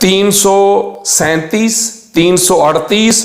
337, 338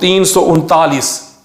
339।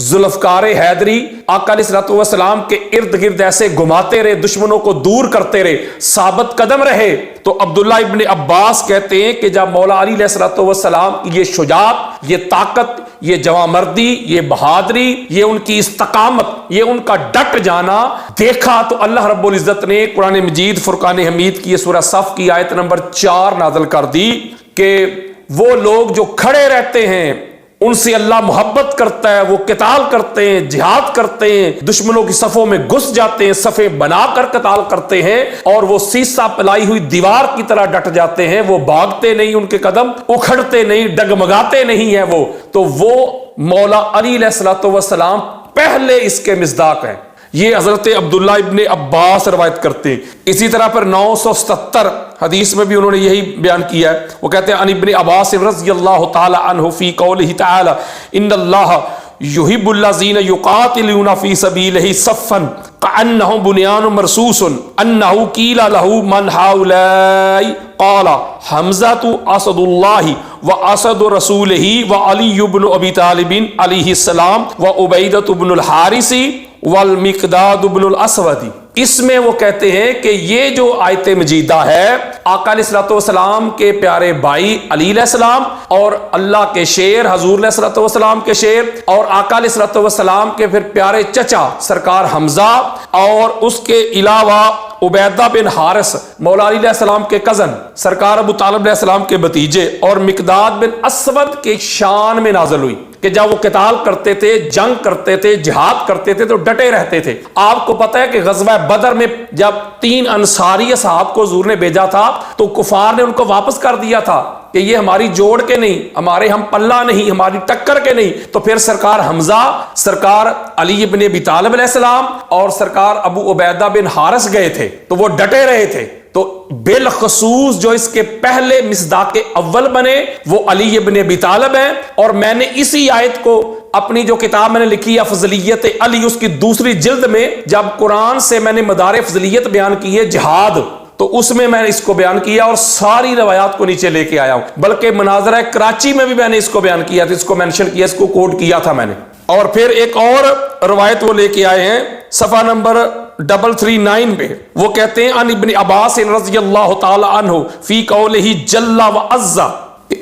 ذوالفقار حیدری آقا علیہ الصلوۃ والسلام کے ارد گرد ایسے گھماتے رہے، دشمنوں کو دور کرتے رہے، ثابت قدم رہے۔ تو عبداللہ ابن عباس کہتے ہیں کہ جب مولا علی علیہ الصلوۃ والسلام کی یہ شجاعت، یہ طاقت، یہ جوانمردی، یہ بہادری، یہ ان کی استقامت، یہ ان کا ڈٹ جانا دیکھا، تو اللہ رب العزت نے قرآن مجید فرقان حمید کی یہ سورہ صف کی آیت نمبر 4 نازل کر دی کہ وہ لوگ جو کھڑے رہتے ہیں ان سے اللہ محبت کرتا ہے، وہ قتال کرتے ہیں، جہاد کرتے ہیں، دشمنوں کی صفوں میں گھس جاتے ہیں، صفیں بنا کر قتال کرتے ہیں، اور وہ سیسا پلائی ہوئی دیوار کی طرح ڈٹ جاتے ہیں، وہ بھاگتے نہیں، ان کے قدم اکھڑتے نہیں، ڈگمگاتے نہیں ہیں وہ مولا علی علیہ الصلوۃ والسلام پہلے اس کے مصداق ہیں۔ یہ حضرت عبداللہ ابن عباس روایت کرتے ہیں۔ اسی طرح پر 977 حدیث میں بھی انہوں نے یہی بیان کیا ہے، وہ کہتے ہیں ان ابن عباس رضی اللہ تعالی عنہ فی قولہ تعالی ان اللہ یحب الذین یقاتلون فی سبیلہ صفا کأنہ بنیان مرصوص انہ قیل لہ من ہؤلاء قال حمزۃ اسد اللہ واسد رسولہ وعلی بن ابی طالب علیہ السلام وعبیدۃ بن الحارث والمقداد بن الاسود۔ اس میں وہ کہتے ہیں کہ یہ جو آیت مجیدہ ہے آقا علیہ الصلوۃ والسلام کے پیارے بھائی علی علیہ السلام اور اللہ کے شیر حضور علیہ الصلوۃ والسلام کے شیر اور آقا علیہ الصلوۃ والسلام کے پھر پیارے چچا سرکار حمزہ اور اس کے علاوہ عبیدہ بن حارث مولا علی علیہ السلام کے کزن سرکار ابو طالب علیہ السلام کے بھتیجے اور مقداد بن اسود کے شان میں نازل ہوئی کہ جب وہ قتال کرتے تھے، جنگ کرتے تھے، جہاد کرتے تھے تو ڈٹے رہتے تھے۔ آپ کو پتہ ہے کہ غزوہ بدر میں جب 3 انصاری اصحاب کو حضور نے بھیجا تھا تو کفار نے ان کو واپس کر دیا تھا کہ یہ ہماری جوڑ کے نہیں، ہمارے ہم پلہ نہیں، ہماری ٹکر کے نہیں۔ تو پھر سرکار حمزہ، سرکار علی بن ابی طالب علیہ السلام اور سرکار ابو عبیدہ بن حارث گئے تھے تو وہ ڈٹے رہے تھے۔ تو بالخصوص جو اس کے پہلے مصداق اول بنے وہ علی بن ابی طالب ہیں، اور میں نے اسی آیت کو اپنی جو کتاب میں نے لکھی ہے فضلیت علی، اس کی دوسری جلد میں جب قرآن سے میں نے مدار فضلیت بیان کی ہے جہاد، تو اس میں نے اس کو بیان کیا اور ساری روایات کو نیچے لے کے آیا ہوں، بلکہ مناظرہ کراچی میں بھی میں نے اس کو بیان کیا تھا، اس کو مینشن کیا، اس کو کوٹ کیا تھا میں نے۔ اور پھر ایک اور روایت وہ لے کے آئے ہیں صفحہ نمبر 339 پہ، وہ کہتے ہیں ان ابن عباس رضی اللہ تعالی عنہ فی قولہ جل وعز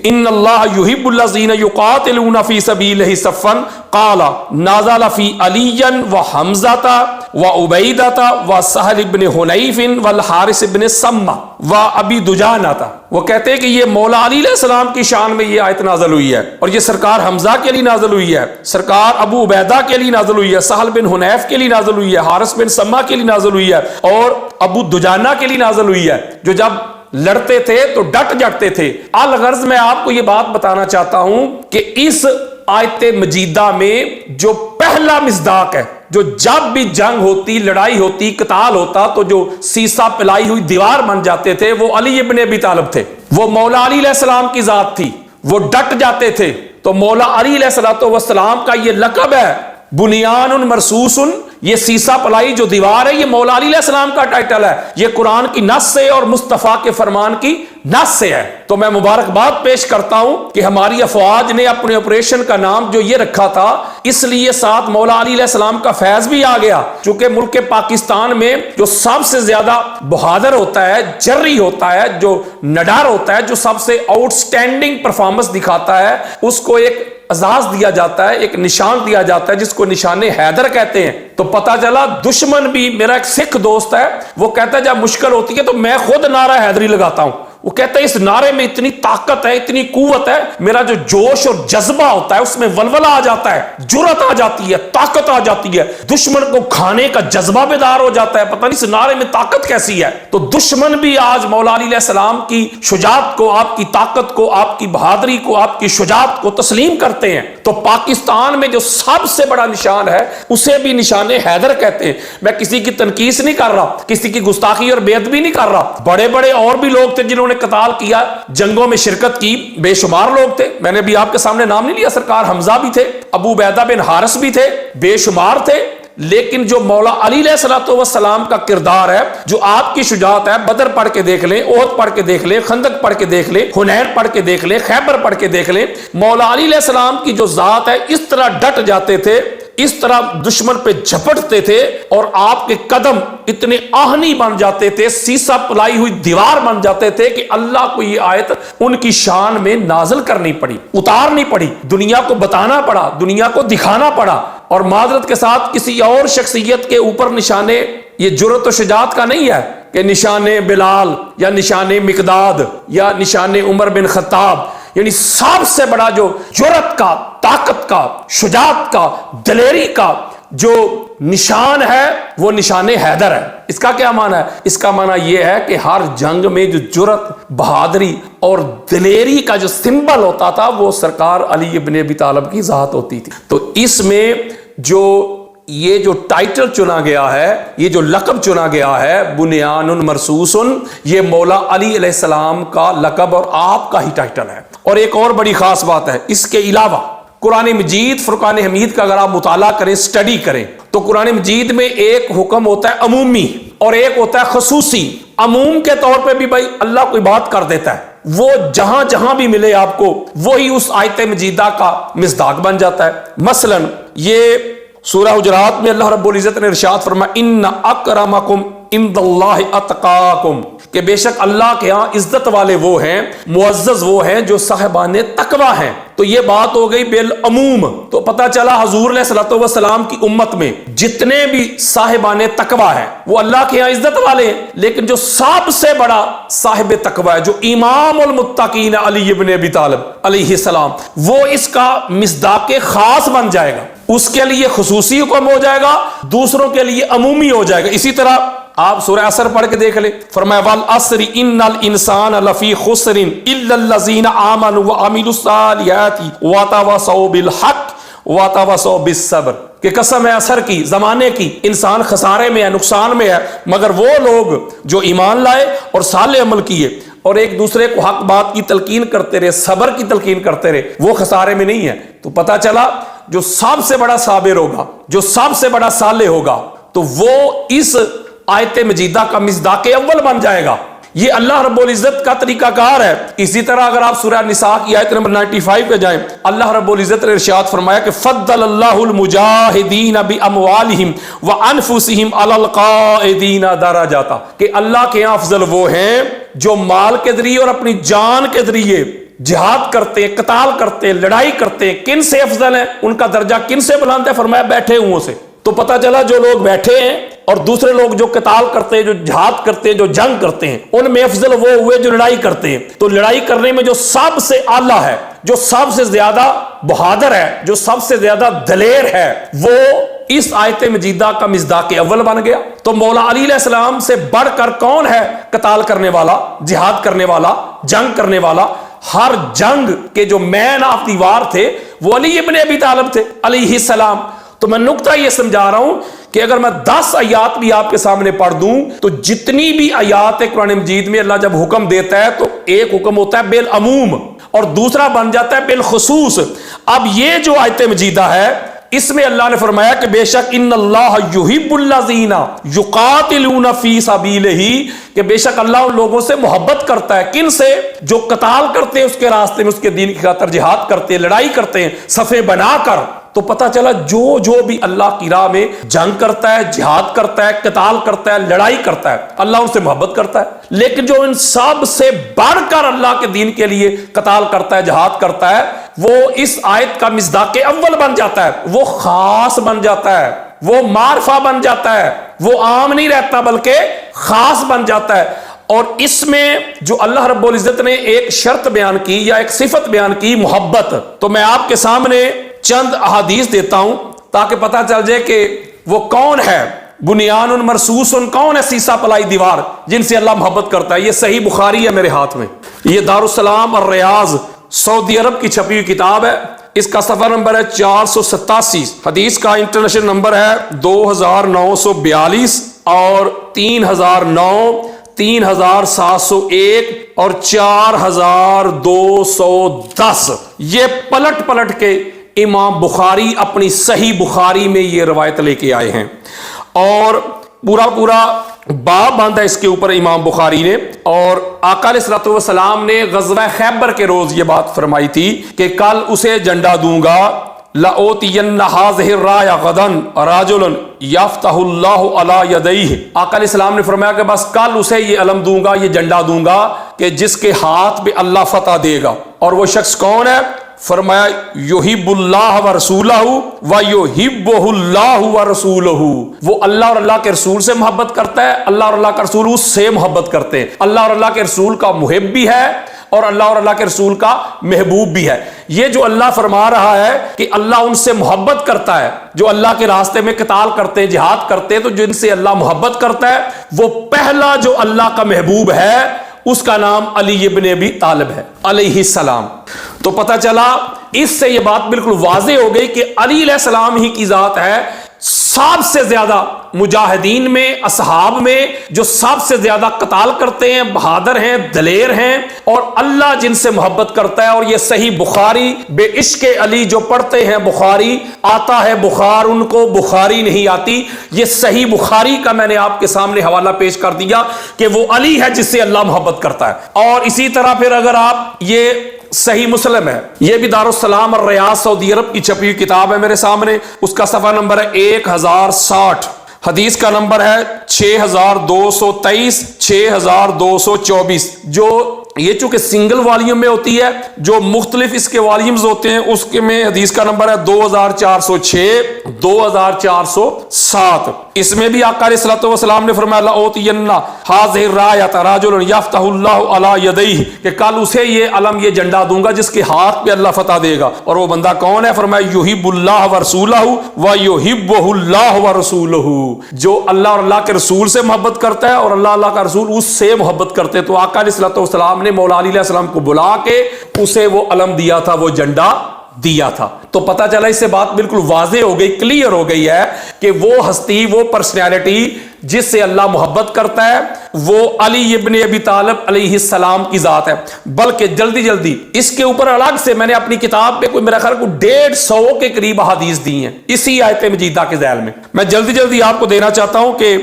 ان اللہ یحب الذین یقاتلون فی سبیلہ صفا قال نازل فی علی وحمزۃ وعبیدۃ وسہل بن حنیف والحارث بن سمہ وابی دجانہ۔ وہ کہتے ہیں کہ یہ مولا علی علیہ السلام کی شان میں یہ آیت نازل ہوئی ہے، اور یہ سرکار حمزہ کے لیے نازل ہوئی ہے، سرکار ابو عبیدہ کے لیے نازل ہوئی ہے، سہل بن حنیف کے لیے نازل ہوئی ہے، حارث بن سمہ کے لیے نازل ہوئی ہے، اور ابو دجانہ کے لیے نازل ہوئی ہے، جو جب لڑتے تھے تو ڈٹ جاتے تھے۔ الغرض میں آپ کو یہ بات بتانا چاہتا ہوں کہ اس آیت مجیدہ میں جو پہلا مصداق ہے، جو جب بھی جنگ ہوتی، لڑائی ہوتی، قتال ہوتا تو جو سیسا پلائی ہوئی دیوار بن جاتے تھے وہ علی ابن ابی طالب تھے، وہ مولا علی علیہ السلام کی ذات تھی، وہ ڈٹ جاتے تھے۔ تو مولا علی علیہ الصلوۃ والسلام کا یہ لقب ہے بنیان مرصوص، یہ سیسا پلائی جو دیوار ہے یہ مولا علی علیہ السلام کا ٹائٹل ہے، یہ قرآن کی نص سے اور مصطفیٰ کے فرمان کی نص سے ہے۔ تو میں مبارکباد پیش کرتا ہوں کہ ہماری افواج نے اپنے آپریشن کا نام جو یہ رکھا تھا اس لیے ساتھ مولا علی علیہ السلام کا فیض بھی آ گیا، چونکہ ملک پاکستان میں جو سب سے زیادہ بہادر ہوتا ہے، جری ہوتا ہے، جو نڈر ہوتا ہے، جو سب سے آؤٹ سٹینڈنگ پرفارمنس دکھاتا ہے، اس کو ایک اعزاز دیا جاتا ہے، ایک نشان دیا جاتا ہے جس کو نشان حیدر کہتے ہیں۔ تو پتہ چلا دشمن بھی، میرا ایک سکھ دوست ہے وہ کہتا ہے جب مشکل ہوتی ہے تو میں خود نعرہ حیدری لگاتا ہوں، وہ کہتا ہے اس نعرے میں اتنی طاقت ہے، اتنی قوت ہے، میرا جو جوش اور جذبہ ہوتا ہے اس میں ولولہ آ جاتا ہے، جرأت آ جاتی ہے، طاقت آ جاتی ہے، دشمن کو کھانے کا جذبہ بیدار ہو جاتا ہے، پتہ نہیں اس نعرے میں طاقت کیسی ہے۔ تو دشمن بھی آج مولا علی علیہ السلام کی شجاعت کو، آپ کی طاقت کو، آپ کی بہادری کو، آپ کی شجاعت کو تسلیم کرتے ہیں۔ تو پاکستان میں جو سب سے بڑا نشان ہے اسے بھی نشان حیدر کہتے ہیں۔ میں کسی کی تنقیص نہیں کر رہا، کسی کی گستاخی اور بے ادبی نہیں کر رہا، بڑے بڑے اور بھی لوگ تھے جنہوں نے قتال کیا، جنگوں میں شرکت کی، بے شمار لوگ تھے، میں نے بھی آپ کے سامنے نام نہیں لیا، سرکار حمزہ بھی تھے، ابو عبیدہ بن حارث بھی تھے، بے شمار تھے، لیکن جو مولا علی علیہ الصلوۃ والسلام کا کردار ہے، جو آپ کی شجاعت ہے، بدر پڑھ کے دیکھ لیں، احد پڑھ کے دیکھ لیں، خندق پڑھ کے دیکھ لیں، حنین پڑھ کے دیکھ لیں، خیبر پڑھ کے دیکھ لیں، مولا علی علیہ السلام کی جو ذات ہے اس طرح ڈٹ جاتے تھے اس طرح دشمن پہ جھپٹتے تھے اور آپ کے قدم اتنے آہنی بن جاتے تھے، سیسا پلائی ہوئی دیوار بن جاتے تھے کہ اللہ کو یہ آیت ان کی شان میں نازل کرنی پڑی، اتارنی پڑی، دنیا کو بتانا پڑا، دنیا کو دکھانا پڑا۔ اور معذرت کے ساتھ کسی اور شخصیت کے اوپر نشانے یہ جرأت و شجاعت کا نہیں ہے کہ نشان بلال یا نشان مقداد یا نشان عمر بن خطاب، یعنی سب سے بڑا جو جرأت کا، طاقت کا، شجاعت کا، دلیری کا جو نشان ہے وہ نشان حیدر ہے۔ اس کا کیا معنی ہے؟ اس کا معنی یہ ہے کہ ہر جنگ میں جو جرأت، بہادری اور دلیری کا جو سمبل ہوتا تھا وہ سرکار علی ابن ابی طالب کی ذات ہوتی تھی۔ تو اس میں یہ جو ٹائٹل چنا گیا ہے، یہ جو لقب چنا گیا ہے بنیان مرصوص، یہ مولا علی علیہ السلام کا لقب اور آپ کا ہی ٹائٹل ہے۔ اور ایک اور بڑی خاص بات ہے، اس کے علاوہ قرآن مجید، فرقان حمید کا اگر آپ مطالعہ کریں، سٹڈی کریں، تو قرآن مجید میں ایک حکم ہوتا ہے عمومی اور ایک ہوتا ہے خصوصی۔ عموم کے طور پہ بھی بھائی اللہ کوئی بات کر دیتا ہے، وہ جہاں جہاں بھی ملے آپ کو وہی اس آیت مجیدہ کا مصداق بن جاتا ہے۔ مثلا یہ سورہ حجرات میں اللہ رب العزت نے ارشاد فرمایا ان اکرمکم عند اللہ اتقاکم، کہ بے شک اللہ کے ہاں عزت والے وہ ہیں، معزز وہ ہیں جو صاحبان تقوی ہیں۔ تو یہ بات ہو گئی بالعموم۔ تو پتہ چلا حضور علیہ الصلوۃ والسلام کی امت میں جتنے بھی صاحبان تقوی ہیں وہ اللہ کے ہاں عزت والے ہیں، لیکن جو سب سے بڑا صاحب تقوی ہے، جو امام المتقین علی ابن ابی طالب علیہ السلام، وہ اس کا مصداق خاص بن جائے گا، اس کے لیے خصوصی حکم ہو جائے گا، دوسروں کے لیے عمومی ہو جائے گا۔ اسی طرح آپ سورہ عصر پڑھ کے دیکھ لیں، فرمایا والعصر ان الانسان لفی خسر الا الذین آمنوا وعملوا الصالحات وتواصوا بالحق وتواصوا بالصبر، کہ قسم ہے عصر کی، زمانے کی، انسان خسارے میں ہے، نقصان میں ہے، مگر وہ لوگ جو ایمان لائے اور صالح عمل کیے اور ایک دوسرے کو حق بات کی تلقین کرتے رہے، صبر کی تلقین کرتے رہے، وہ خسارے میں نہیں ہے۔ تو پتہ چلا جو سب سے بڑا صابر ہوگا، جو سب سے بڑا صالح ہوگا، تو وہ اس آیت مجیدہ کا مصداق اول بن جائے گا۔ یہ اللہ رب العزت کا طریقہ کار ہے۔ اسی طرح اگر آپ سورہ نساء کی آیت نمبر 95 پہ جائیں، اللہ رب العزت نے ارشاد فرمایا کہ فضل اللہ المجاہدین باموالہم وانفسہم علی القاعدین درجات، کہ اللہ کے یہاں افضل وہ ہیں جو مال کے ذریعے اور اپنی جان کے ذریعے جہاد کرتے ہیں، قتال کرتے ہیں، لڑائی کرتے ہیں۔ کن سے افضل ہیں؟ ان کا درجہ کن سے بلند ہے؟ فرمایا بیٹھے ہوں سے۔ تو پتہ چلا جو لوگ بیٹھے ہیں اور دوسرے لوگ جو قتال کرتے ہیں، جو جہاد کرتے ہیں، جو جنگ کرتے ہیں، ان میں افضل وہ ہوئے جو لڑائی کرتے ہیں۔ تو لڑائی کرنے میں جو سب سے اعلیٰ ہے، جو سب سے زیادہ بہادر ہے، جو سب سے زیادہ دلیر ہے، وہ اس آیت مجیدہ کا مصداق اول بن گیا۔ تو مولا علی علیہ السلام سے بڑھ کر کون ہے قتال کرنے والا، جہاد کرنے والا، جنگ کرنے والا؟ ہر جنگ کے جو مین آف دی وار تھے وہ علی ابن ابی طالب تھے علیہ السلام۔ تو میں نقطہ یہ سمجھا رہا ہوں کہ اگر میں 10 آیات بھی آپ کے سامنے پڑھ دوں تو جتنی بھی آیات قرآن مجید میں اللہ جب حکم دیتا ہے تو ایک حکم ہوتا ہے بالعموم اور دوسرا بن جاتا ہے بالخصوص۔ اب یہ جو آیت مجیدہ ہے اس میں اللہ نے فرمایا کہ بے شک ان اللہ یحب الذین یقاتلون فی سبیلہ، کہ بے شک اللہ ان لوگوں سے محبت کرتا ہے۔ کن سے؟ جو قتال کرتے ہیں اس کے راستے میں، اس کے دین کی خاطر جہاد کرتے ہیں، لڑائی کرتے ہیں صفیں بنا کر۔ تو پتہ چلا جو بھی اللہ کی راہ میں جنگ کرتا ہے، جہاد کرتا ہے، قتال کرتا ہے، لڑائی کرتا ہے، اللہ ان سے محبت کرتا ہے۔ لیکن جو ان سب سے بڑھ کر اللہ کے دین کے لیے قتال کرتا ہے، جہاد کرتا ہے، وہ اس آیت کا مصداق اول بن جاتا ہے، وہ خاص بن جاتا ہے، وہ معرفہ بن جاتا ہے، وہ عام نہیں رہتا بلکہ خاص بن جاتا ہے۔ اور اس میں جو اللہ رب العزت نے ایک شرط بیان کی یا ایک صفت بیان کی، محبت، تو میں آپ کے سامنے چند احادیث دیتا ہوں تاکہ پتہ چل جائے کہ وہ کون ہے بنیان مرصوص، کون ہے سیسا پلائی دیوار جن سے اللہ محبت کرتا ہے۔ یہ صحیح بخاری ہے میرے ہاتھ میں، یہ دارالسلام اور ریاض سعودی عرب کی چھپی ہوئی کتاب ہے۔ اس کا صفحہ نمبر ہے 487، حدیث کا انٹرنیشنل نمبر ہے 2942 اور 3009، 3701 اور 4210۔ یہ پلٹ کے امام بخاری اپنی صحیح بخاری میں یہ روایت لے کے آئے ہیں اور پورا باب باندھا اس کے اوپر امام بخاری نے۔ اور آقا علیہ الصلوۃ والسلام نے غزوہ خیبر کے روز یہ بات فرمائی تھی کہ کل اسے جھنڈا دوں گا لأوتین ھذہ الرایا غدا رجل یفتح اللہ علی یدیہ، آقا علیہ السلام نے فرمایا کہ بس کل اسے یہ علم دوں گا، یہ جھنڈا دوں گا کہ جس کے ہاتھ پہ اللہ فتح دے گا. اور وہ شخص کون ہے؟ فرمایا یحب اللہ و رسولہ و یحبہ اللہ و رسولہ، وہ اللہ اور اللہ کے رسول سے محبت کرتا ہے، اللہ اور اللہ کا رسول اس سے محبت کرتے ہیں. اللہ اور اللہ کے رسول کا محب بھی ہے اور اللہ اور اللہ کے رسول کا محبوب بھی ہے. یہ جو اللہ فرما رہا ہے کہ اللہ ان سے محبت کرتا ہے جو اللہ کے راستے میں قتال کرتے ہیں، جہاد کرتے ہیں، تو جن سے اللہ محبت کرتا ہے وہ پہلا جو اللہ کا محبوب ہے اس کا نام علی ابن ابی طالب ہے علیہ السلام. تو پتہ چلا اس سے یہ بات بالکل واضح ہو گئی کہ علی علیہ السلام ہی کی ذات ہے سب سے زیادہ مجاہدین میں، اصحاب میں جو سب سے زیادہ قتال کرتے ہیں، بہادر ہیں، دلیر ہیں، اور اللہ جن سے محبت کرتا ہے. اور یہ صحیح بخاری بے عشق علی جو پڑھتے ہیں، بخاری آتا ہے بخار ان کو بخاری نہیں آتی. یہ صحیح بخاری کا میں نے آپ کے سامنے حوالہ پیش کر دیا کہ وہ علی ہے جس سے اللہ محبت کرتا ہے. اور اسی طرح پھر اگر آپ یہ صحیح مسلم ہے، یہ بھی دارالسلام الریاض سعودی عرب کی چھپی ہوئی کتاب ہے میرے سامنے، اس کا صفحہ نمبر ہے 1060، حدیث کا نمبر ہے 6223 6224. جو یہ چونکہ سنگل والیوم میں ہوتی ہے، جو مختلف اس کے والیومز ہوتے ہیں اس کے میں حدیث کا نمبر ہے 2406 2407. اس میں بھی آقا علیہ السلام نے فرمایا لأوتین ھذہ الرایۃ رجل یفتح اللہ علی یدیہ، کہ کل اسے یہ علم، یہ جھنڈا دوں گا جس کے ہاتھ پہ اللہ فتح دے گا. اور وہ بندہ کون ہے؟ فرمایا یحب اللہ و رسولہ و یحبہ اللہ و رسولہ، جو اللہ اور اللہ کے رسول سے محبت کرتا ہے اور اللہ اللہ کا رسول اس سے محبت کرتے. تو آقا علیہ السلام نے مولا علی علیہ السلام کو بلا کے اسے وہ علم دیا تھا، وہ جھنڈا دیا تھا. تو پتہ چلا اس سے بات بالکل واضح ہو گئی، کلیئر ہو گئی ہے کہ وہ ہستی، وہ پرسنالٹی جس سے اللہ محبت کرتا ہے وہ علی ابن ابی طالب علیہ السلام کی ذات ہے. بلکہ جلدی جلدی اس کے اوپر الگ سے میں نے اپنی کتاب پہ کوئی میرا خیال کو 150 کے قریب احادیث دی ہیں اسی آیت مجیدہ کے ذیل میں. میں جلدی جلدی آپ کو دینا چاہتا ہوں کہ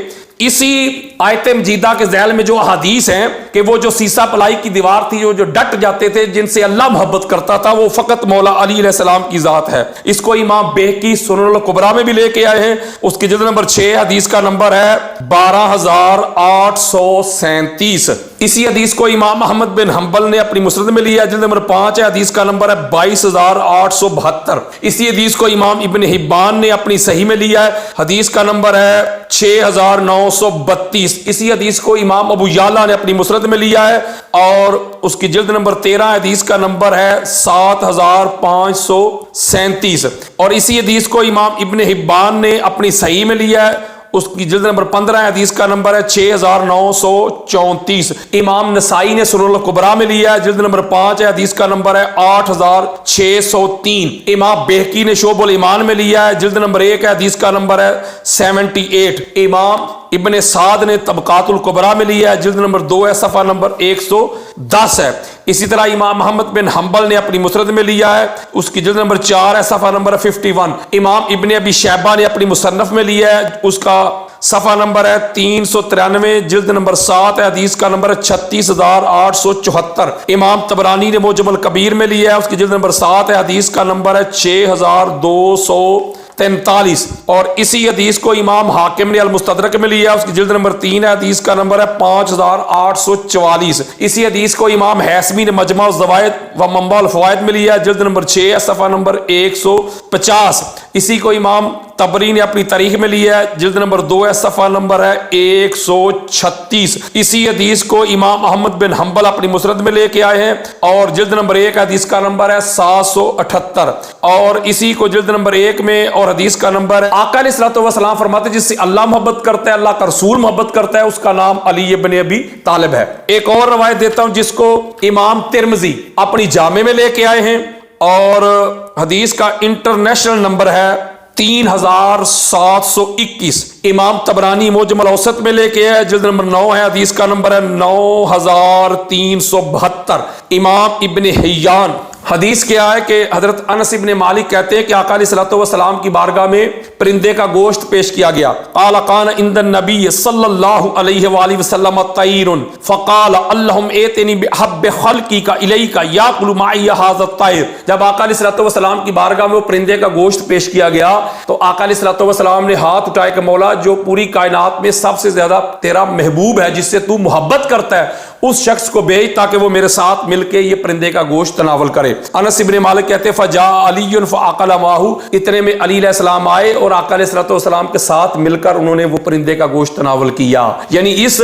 اسی آیت مجیدہ کے ذیل میں جو احادیث ہیں کہ وہ جو سیسا پلائی کی دیوار تھی، جو ڈٹ جاتے تھے، جن سے اللہ محبت کرتا تھا، وہ فقط مولا علی علیہ السلام کی ذات ہے. اس کو امام بہقی سنن الکبریٰ میں بھی لے کے آئے ہیں، اس کی جلد نمبر 6 حدیث کا نمبر ہے 12837. اسی حدیث کو امام احمد بن حنبل نے اپنی مسند میں لیا، جلد نمبر 5 ہے، حدیث کا نمبر ہے 22872. اسی حدیث کو امام ابن حبان نے اپنی صحیح میں لیا ہے، حدیث کا نمبر ہے 6932. اسی حدیث کو امام ابو یعلا نے اپنی مسند میں لیا ہے اور اس کی جلد نمبر 13 حدیث کا نمبر ہے 7537. اور اسی حدیث کو امام ابن حبان نے اپنی صحیح میں لیا ہے، اس کی جلد نمبر 15 حدیث کا نمبر ہے 6934. امام نسائی نے سنن الکبریٰ میں لیا ہے، جلد نمبر 5 ہے، حدیث کا نمبر ہے 8603. امام بہقی نے شعب الایمان میں لیا ہے، جلد نمبر 1 ہے، حدیث کا نمبر ہے 78. امام ابن سعد نے طبقات الکبریٰ میں لیا ہے، جلد نمبر 2 ہے، صفحہ نمبر 110 ہے. اسی طرح امام محمد بن حنبل نے اپنی مسند میں لیا ہے، اس کی جلد نمبر 4 ہے، صفحہ نمبر 51. امام ابن ابی شیبہ نے اپنی مصنف میں لیا ہے، اس کا صفحہ نمبر ہے 393، جلد نمبر 7 ہے، حدیث کا نمبر ہے 36874. امام طبرانی نے معجم الکبیر میں لیا ہے، اس کی جلد نمبر 7 ہے، حدیث کا نمبر ہے 6243. اور اسی حدیث کو امام حاکم نے المستدرک میں لیا، اس کی جلد نمبر 3 ہے، حدیث کا نمبر ہے 5844. اسی حدیث کو امام حیثمی نے مجمع الزوائد و منبع الفوائد میں لیا، جلد نمبر 6 ہے، صفحہ نمبر 150. اسی کو امام طبری نے اپنی تاریخ میں لیا ہے، جلد نمبر 2 ہے، صفحہ نمبر ہے 136. اسی حدیث کو امام احمد بن حنبل اپنی مسند میں لے کے آئے ہیں اور جلد نمبر 1 حدیث کا نمبر ہے 778. اور اسی کو جلد نمبر 1 میں اور حدیث کا نمبر ہے، آقا علیہ السلام فرماتے جس سے اللہ محبت کرتا ہے، اللہ کا رسول محبت کرتا ہے، اس کا نام علی ابن ابی طالب ہے. ایک اور روایت دیتا ہوں جس کو امام ترمذی اپنی جامع میں لے کے آئے ہیں اور حدیث کا انٹرنیشنل نمبر ہے 3721. امام طبرانی معجم الاوسط میں لے کے ہے، جلد نمبر 9 ہے، حدیث کا نمبر ہے 9372. امام ابن حیان حدیث کیا ہے کہ حضرت انس ابن مالک کہتے ہیں کہ آقا علیہ الصلوۃ والسلام کی بارگاہ میں پرندے کا گوشت پیش کیا گیا. قال کان عند النبی صلی اللہ علیہ وآلہ وسلم طیر فقال اللهم ائتنی بحب خلقک الیک یاکل معی ھذا الطیر. جب آقا علیہ الصلوۃ والسلام کی بارگاہ میں وہ پرندے کا گوشت پیش کیا گیا تو آقا علیہ الصلوۃ والسلام نے ہاتھ اٹھائے کہ مولا جو پوری کائنات میں سب سے زیادہ تیرا محبوب ہے، جس سے تو محبت کرتا ہے، اس شخص کو بھیج تاکہ وہ میرے ساتھ مل کے یہ پرندے کا گوشت تناول کرے. انس ابن مالک کہتے فجاء علی فاکل معه، اتنے میں علی علیہ السلام آئے اور آقا علیہ الصلوۃ والسلام کے ساتھ مل کر انہوں نے وہ پرندے کا گوشت تناول کیا. یعنی اس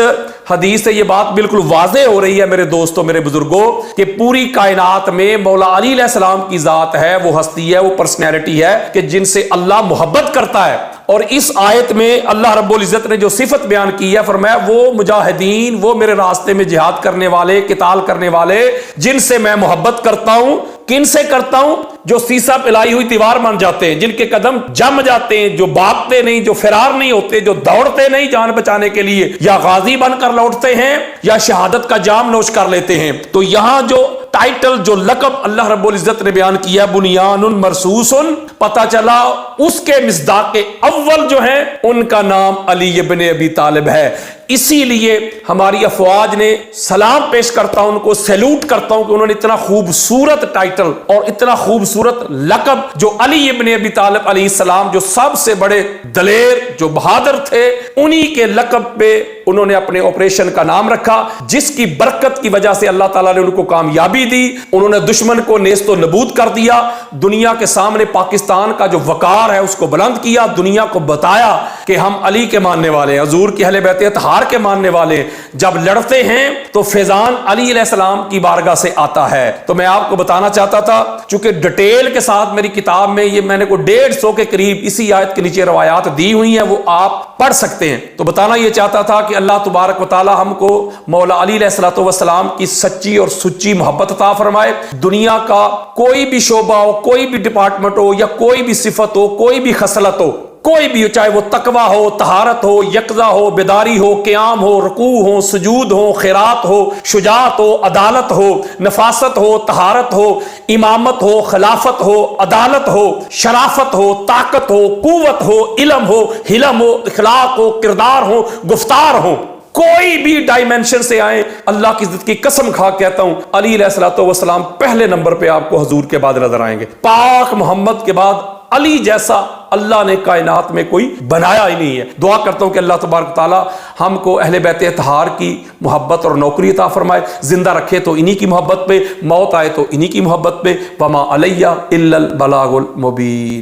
حدیث سے یہ بات بالکل واضح ہو رہی ہے میرے دوستوں، میرے بزرگوں، کہ پوری کائنات میں مولا علی علیہ السلام کی ذات ہے، وہ ہستی ہے، وہ پرسنالٹی ہے کہ جن سے اللہ محبت کرتا ہے. اور اس آیت میں اللہ رب العزت نے جو صفت بیان کی ہے، فرمایا وہ مجاہدین، وہ میرے راستے میں جہاد کرنے والے، قتال کرنے والے، جن سے میں محبت کرتا ہوں. کن سے کرتا ہوں؟ جو سیسا پلائی ہوئی دیوار بن جاتے ہیں، جن کے قدم جم جاتے ہیں، جو بھاگتے نہیں، جو فرار نہیں ہوتے، جو دوڑتے نہیں جان بچانے کے لیے، یا غازی بن کر لوٹتے ہیں یا شہادت کا جام نوش کر لیتے ہیں. تو یہاں جو ٹائٹل، جو لقب اللہ رب العزت نے بیان کیا بنیان مرصوص، پتہ چلا اس کے مصداق اول جو ہیں ان کا نام علی ابن ابی طالب ہے. اسی لیے ہماری افواج نے سلام پیش کرتا ہوں، ان کو سیلوٹ کرتا ہوں کہ انہوں نے اتنا خوبصورت ٹائٹل اور اتنا خوبصورت لقب جو علی ابن ابی طالب علیہ السلام، جو سب سے بڑے دلیر، جو بہادر تھے، انہی کے لقب پہ انہوں نے اپنے آپریشن کا نام رکھا، جس کی برکت کی وجہ سے اللہ تعالیٰ نے ان کو کامیابی دی. انہوں نے دشمن کو نیست و نبود کر دیا، دنیا کے سامنے پاکستان کا جو وقار ہے اس کو بلند کیا، دنیا کو بتایا کہ ہم علی کے ماننے والے ہیں، حضور کی اہل بیت اطہار کے ماننے والے ہیں. جب لڑتے ہیں تو فیضان علی علیہ السلام کی بارگاہ سے آتا ہے. تو میں آپ کو بتانا چاہتا تھا، چونکہ ڈیٹیل کے ساتھ میری کتاب میں یہ میں نے کو 150 کے قریب اسی آیت کے نیچے روایات دی ہوئی ہیں، وہ آپ پڑھ سکتے ہیں. تو بتانا یہ چاہتا تھا کہ اللہ تبارک و تعالی ہم کو مولا علی علیہ الصلوۃ والسلام کی سچی اور سچی محبت عطا فرمائے. دنیا کا کوئی بھی شعبہ ہو، کوئی بھی ڈپارٹمنٹ ہو، یا کوئی بھی صفت ہو، کوئی بھی خصلت ہو، کوئی بھی، چاہے وہ تقویٰ ہو، طہارت ہو، یقظہ ہو، بیداری ہو، قیام ہو، رکوع ہو، سجود ہو، خیرات ہو، شجاعت ہو، عدالت ہو، نفاست ہو، طہارت ہو، امامت ہو، خلافت ہو، عدالت ہو، شرافت ہو، طاقت ہو، قوت ہو، علم ہو، حلم ہو، اخلاق ہو، کردار ہو، گفتار ہو، کوئی بھی ڈائمینشن سے آئیں، اللہ کی عزت کی قسم کھا کہتا ہوں علی علیہ الصلوۃ والسلام پہلے نمبر پہ آپ کو حضور کے بعد نظر آئیں گے. پاک محمد کے بعد علی جیسا اللہ نے کائنات میں کوئی بنایا ہی نہیں ہے. دعا کرتا ہوں کہ اللہ تبارک تعالی ہم کو اہل بیت اطہار کی محبت اور نوکری عطا فرمائے، زندہ رکھے تو انہی کی محبت پہ، موت آئے تو انہی کی محبت پہ. وما علیہ الا البلاغ المبین.